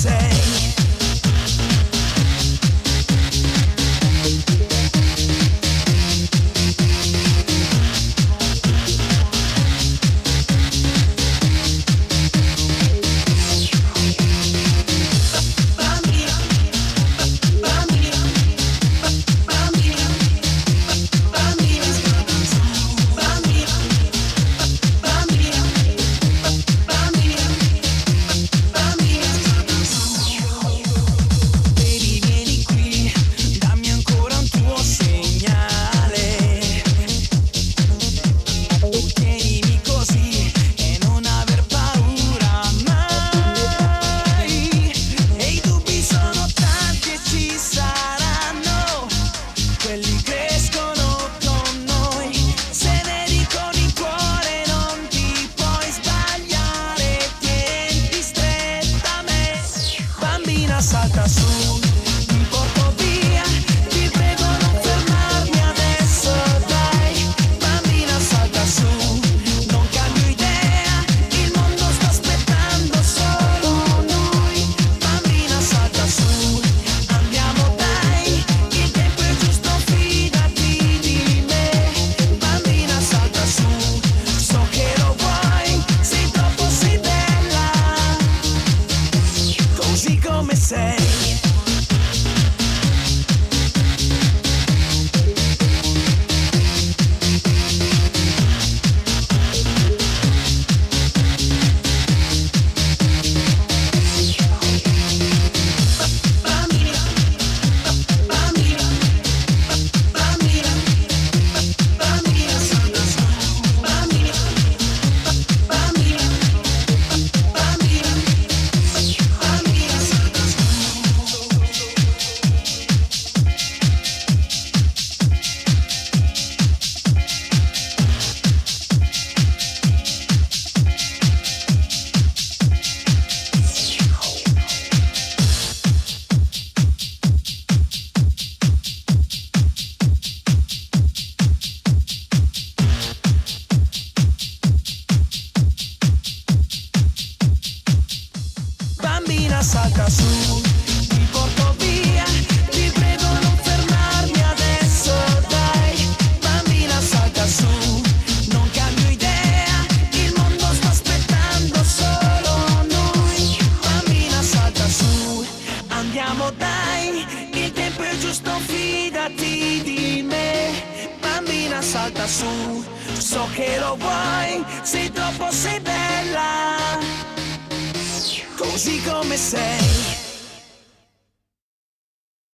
sei. Salta su, mi porto via, ti prego non fermarmi adesso, dai, bambina salta su, non cambio idea, il mondo sta aspettando solo noi, bambina salta su, andiamo dai, il tempo è giusto, fidati di me, bambina salta su, so che lo vuoi, sei troppo sei bella, così come sei. Bambina salta su, mi porto via, ti prego non fermarmi adesso, dai, bambina salta su, non cambio idea, il mondo sta aspettando solo noi, bambina salta su, andiamo dai, il tempo è giusto, fidati di me, bambina salta su, so che lo vuoi, sei troppo sei bella, così come sei.